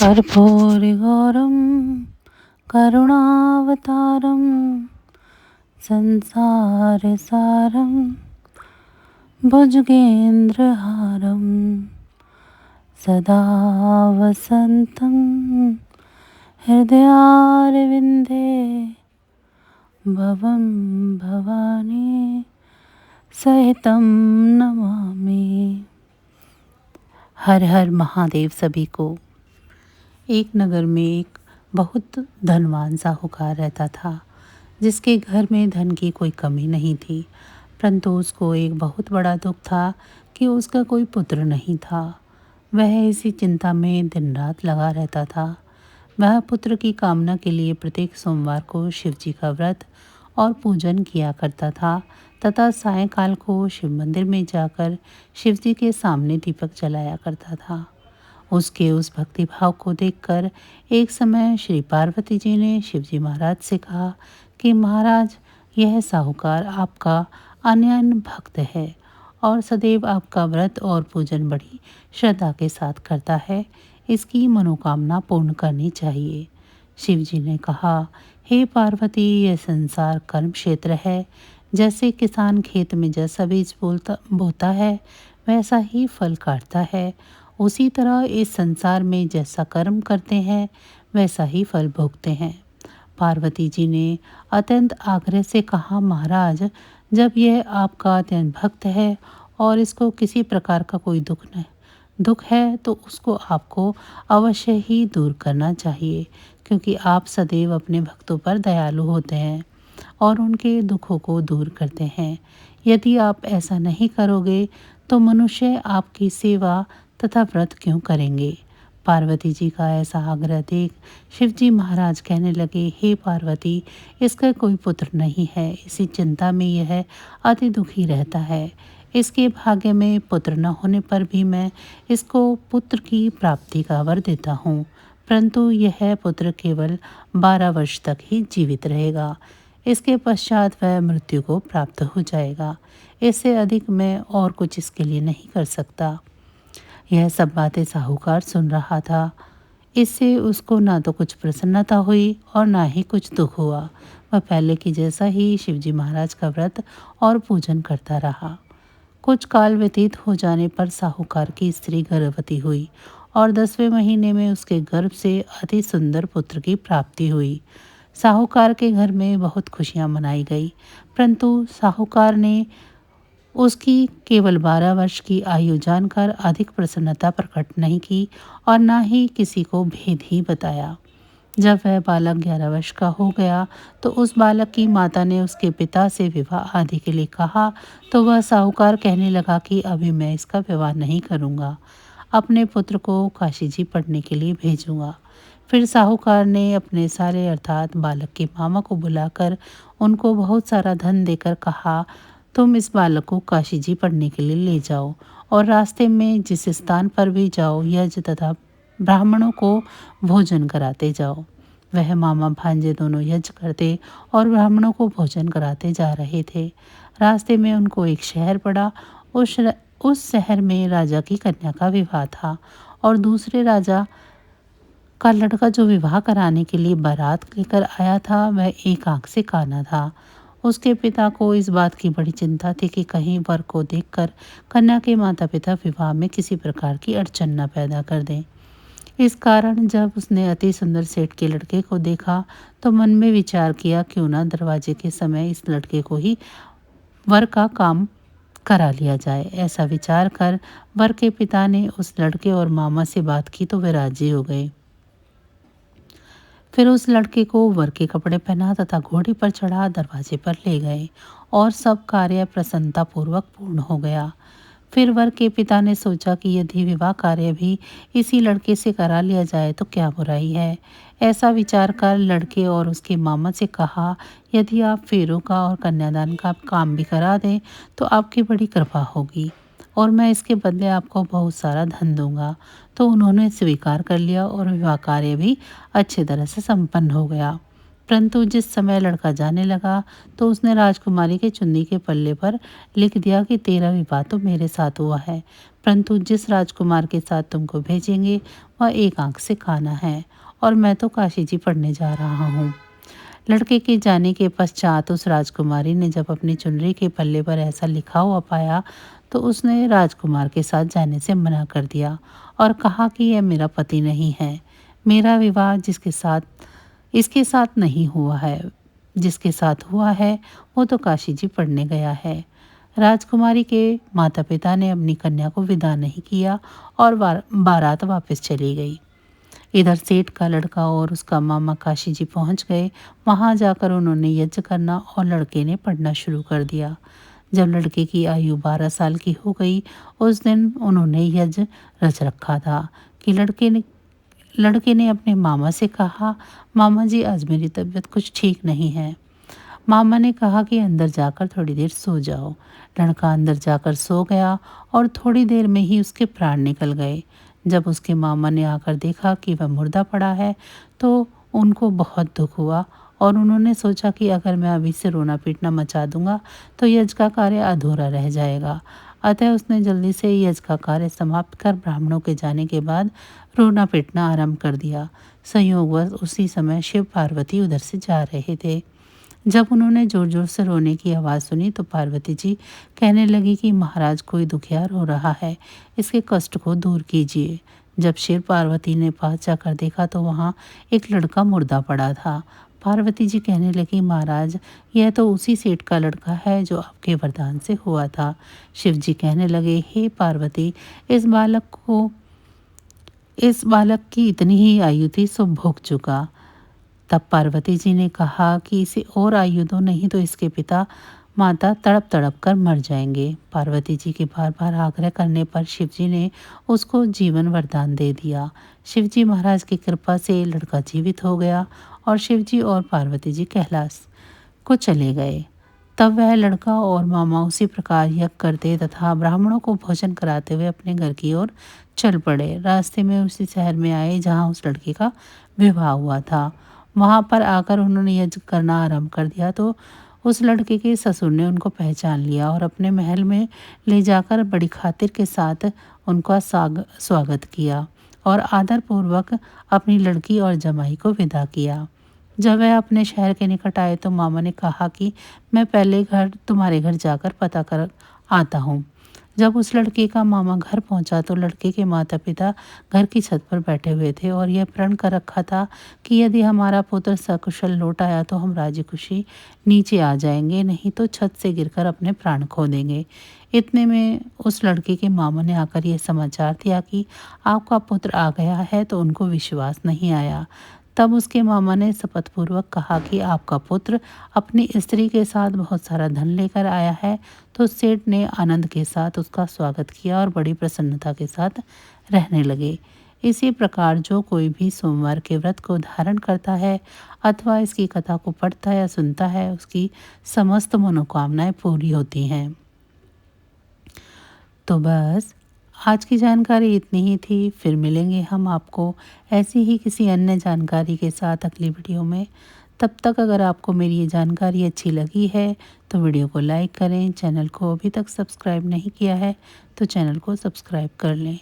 कर्पूरगौरं करुणावतारं संसारसारं भुजगेन्द्रहारं सदा वसन्तं हृदयारविन्दे भवं भवानी सहितं नमामि। हर हर महादेव सभी को। एक नगर में एक बहुत धनवान साहूकार रहता था, जिसके घर में धन की कोई कमी नहीं थी। परंतु उसको एक बहुत बड़ा दुख था कि उसका कोई पुत्र नहीं था। वह इसी चिंता में दिन रात लगा रहता था। वह पुत्र की कामना के लिए प्रत्येक सोमवार को शिव जी का व्रत और पूजन किया करता था तथा सायंकाल को शिव मंदिर में जाकर शिव जी के सामने दीपक जलाया करता था। उसके उस भक्तिभाव को देखकर एक समय श्री पार्वती जी ने शिवजी महाराज से कहा कि महाराज, यह साहूकार आपका अनन्य भक्त है और सदैव आपका व्रत और पूजन बड़ी श्रद्धा के साथ करता है। इसकी मनोकामना पूर्ण करनी चाहिए। शिवजी ने कहा, हे पार्वती, यह संसार कर्म क्षेत्र है। जैसे किसान खेत में जैसा बीज बोता है वैसा ही फल काटता है, उसी तरह इस संसार में जैसा कर्म करते हैं वैसा ही फल भोगते हैं। पार्वती जी ने अत्यंत आग्रह से कहा, महाराज, जब यह आपका अत्यंत भक्त है और इसको किसी प्रकार का कोई दुख है तो उसको आपको अवश्य ही दूर करना चाहिए, क्योंकि आप सदैव अपने भक्तों पर दयालु होते हैं और उनके दुखों को दूर करते हैं। यदि आप ऐसा नहीं करोगे तो मनुष्य आपकी सेवा तथा व्रत क्यों करेंगे। पार्वती जी का ऐसा आग्रह देख शिवजी महाराज कहने लगे, हे पार्वती, इसका कोई पुत्र नहीं है। इसी चिंता में यह अति दुखी रहता है। इसके भाग्य में पुत्र न होने पर भी मैं इसको पुत्र की प्राप्ति का वर देता हूँ, परंतु यह पुत्र केवल 12 वर्ष तक ही जीवित रहेगा। इसके पश्चात वह मृत्यु को प्राप्त हो जाएगा। इससे अधिक मैं और कुछ इसके लिए नहीं कर सकता। यह सब बातें साहूकार सुन रहा था। इससे उसको ना तो कुछ प्रसन्नता हुई और ना ही कुछ दुख हुआ। वह पहले की जैसा ही शिवजी महाराज का व्रत और पूजन करता रहा। कुछ काल व्यतीत हो जाने पर साहूकार की स्त्री गर्भवती हुई और 10वें महीने में उसके गर्भ से अति सुंदर पुत्र की प्राप्ति हुई। साहूकार के घर में बहुत खुशियां मनाई गई, परंतु साहूकार ने उसकी केवल 12 वर्ष की आयु जानकर अधिक प्रसन्नता प्रकट नहीं की और न ही किसी को भेद ही बताया। जब वह बालक 11 वर्ष का हो गया तो उस बालक की माता ने उसके पिता से विवाह आदि के लिए कहा, तो वह साहूकार कहने लगा कि अभी मैं इसका विवाह नहीं करूँगा, अपने पुत्र को काशी जी पढ़ने के लिए भेजूँगा। फिर साहूकार ने अपने सारे अर्थात बालक के मामा को बुलाकर उनको बहुत सारा धन देकर कहा, तुम इस बालक को काशी जी पढ़ने के लिए ले जाओ और रास्ते में जिस स्थान पर भी जाओ यज्ञ तथा ब्राह्मणों को भोजन कराते जाओ। वह मामा भांजे दोनों यज्ञ करते और ब्राह्मणों को भोजन कराते जा रहे थे। रास्ते में उनको एक शहर पड़ा। उस शहर में राजा की कन्या का विवाह था और दूसरे राजा का लड़का जो विवाह कराने के लिए बारात लेकर आया था वह एक आंख से काना था। उसके पिता को इस बात की बड़ी चिंता थी कि कहीं वर को देखकर कन्या के माता पिता विवाह में किसी प्रकार की अड़चन न पैदा कर दें। इस कारण जब उसने अति सुंदर सेठ के लड़के को देखा तो मन में विचार किया, क्यों ना दरवाजे के समय इस लड़के को ही वर का काम करा लिया जाए। ऐसा विचार कर वर के पिता ने उस लड़के और मामा से बात की तो वे राजी हो गए। फिर उस लड़के को वर के कपड़े पहना तथा घोड़ी पर चढ़ा दरवाजे पर ले गए और सब कार्य प्रसन्नता पूर्वक पूर्ण हो गया। फिर वर के पिता ने सोचा कि यदि विवाह कार्य भी इसी लड़के से करा लिया जाए तो क्या बुराई है। ऐसा विचार कर लड़के और उसके मामा से कहा, यदि आप फेरों का और कन्यादान का काम भी करा दें तो आपकी बड़ी कृपा होगी और मैं इसके बदले आपको बहुत सारा धन दूंगा। तो उन्होंने स्वीकार कर लिया और विवाह कार्य भी अच्छी तरह से संपन्न हो गया। परंतु जिस समय लड़का जाने लगा तो उसने राजकुमारी के चुन्नी के पल्ले पर लिख दिया कि तेरा विवाह तो मेरे साथ हुआ है, परंतु जिस राजकुमार के साथ तुमको भेजेंगे वह एक आंख से काना है और मैं तो काशी जी पढ़ने जा रहा हूँ। लड़के के जाने के पश्चात उस राजकुमारी ने जब अपनी चुनरी के पल्ले पर ऐसा लिखा हुआ पाया तो उसने राजकुमार के साथ जाने से मना कर दिया और कहा कि यह मेरा पति नहीं है। मेरा विवाह इसके साथ नहीं हुआ है। जिसके साथ हुआ है वो तो काशी जी पढ़ने गया है। राजकुमारी के माता पिता ने अपनी कन्या को विदा नहीं किया और बारात वापस चली गई। इधर सेठ का लड़का और उसका मामा काशी जी पहुंच गए। वहां जाकर उन्होंने यज्ञ करना और लड़के ने पढ़ना शुरू कर दिया। जब लड़के की आयु 12 साल की हो गई उस दिन उन्होंने यज्ञ रच रखा था कि लड़के ने अपने मामा से कहा, मामा जी आज मेरी तबीयत कुछ ठीक नहीं है। मामा ने कहा कि अंदर जाकर थोड़ी देर सो जाओ। लड़का अंदर जाकर सो गया और थोड़ी देर में ही उसके प्राण निकल गए। जब उसके मामा ने आकर देखा कि वह मुर्दा पड़ा है तो उनको बहुत दुख हुआ और उन्होंने सोचा कि अगर मैं अभी से रोना पीटना मचा दूंगा तो यज्ञ का कार्य अधूरा रह जाएगा। अतः उसने जल्दी से यज्ञ का कार्य समाप्त कर ब्राह्मणों के जाने के बाद रोना पीटना आरंभ कर दिया। संयोगवश उसी समय शिव पार्वती उधर से जा रहे थे। जब उन्होंने जोर जोर से रोने की आवाज़ सुनी तो पार्वती जी कहने लगी कि महाराज कोई दुखियार हो रहा है, इसके कष्ट को दूर कीजिए। जब शिव पार्वती ने पास जाकर देखा तो वहाँ एक लड़का मुर्दा पड़ा था। पार्वती जी कहने लगी, महाराज यह तो उसी सेठ का लड़का है जो आपके वरदान से हुआ था। शिव जी कहने लगे, हे पार्वती इस बालक की इतनी ही आयु थी सो भोग चुका। तब पार्वती जी ने कहा कि इसे और आयु दो, नहीं तो इसके पिता माता तड़प तड़प कर मर जाएंगे। पार्वती जी के बार बार आग्रह करने पर शिव जी ने उसको जीवन वरदान दे दिया। शिव जी महाराज की कृपा से लड़का जीवित हो गया और शिव जी और पार्वती जी कैलाश को चले गए। तब वह लड़का और मामा उसी प्रकार यज्ञ करते तथा ब्राह्मणों को भोजन कराते हुए अपने घर की ओर चल पड़े। रास्ते में उसी शहर में आए जहाँ उस लड़के का विवाह हुआ था। वहां पर आकर उन्होंने यज्ञ करना आरंभ कर दिया तो उस लड़के के ससुर ने उनको पहचान लिया और अपने महल में ले जाकर बड़ी खातिर के साथ उनका स्वागत किया और आदरपूर्वक अपनी लड़की और जमाई को विदा किया। जब वह अपने शहर के निकट आए तो मामा ने कहा कि मैं पहले तुम्हारे घर जाकर पता कर आता हूँ। जब उस लड़के का मामा घर पहुंचा तो लड़के के माता पिता घर की छत पर बैठे हुए थे और यह प्रण कर रखा था कि यदि हमारा पुत्र सकुशल लौट आया तो हम राजी खुशी नीचे आ जाएंगे, नहीं तो छत से गिरकर अपने प्राण खो देंगे। इतने में उस लड़के के मामा ने आकर यह समाचार दिया कि आपका पुत्र आ गया है तो उनको विश्वास नहीं आया। तब उसके मामा ने शपथपूर्वक कहा कि आपका पुत्र अपनी स्त्री के साथ बहुत सारा धन लेकर आया है। तो सेठ ने आनंद के साथ उसका स्वागत किया और बड़ी प्रसन्नता के साथ रहने लगे। इसी प्रकार जो कोई भी सोमवार के व्रत को धारण करता है अथवा इसकी कथा को पढ़ता या सुनता है उसकी समस्त मनोकामनाएं पूरी होती हैं। तो बस आज की जानकारी इतनी ही थी। फिर मिलेंगे हम आपको ऐसी ही किसी अन्य जानकारी के साथ अगली वीडियो में। तब तक अगर आपको मेरी ये जानकारी अच्छी लगी है तो वीडियो को लाइक करें। चैनल को अभी तक सब्सक्राइब नहीं किया है तो चैनल को सब्सक्राइब कर लें।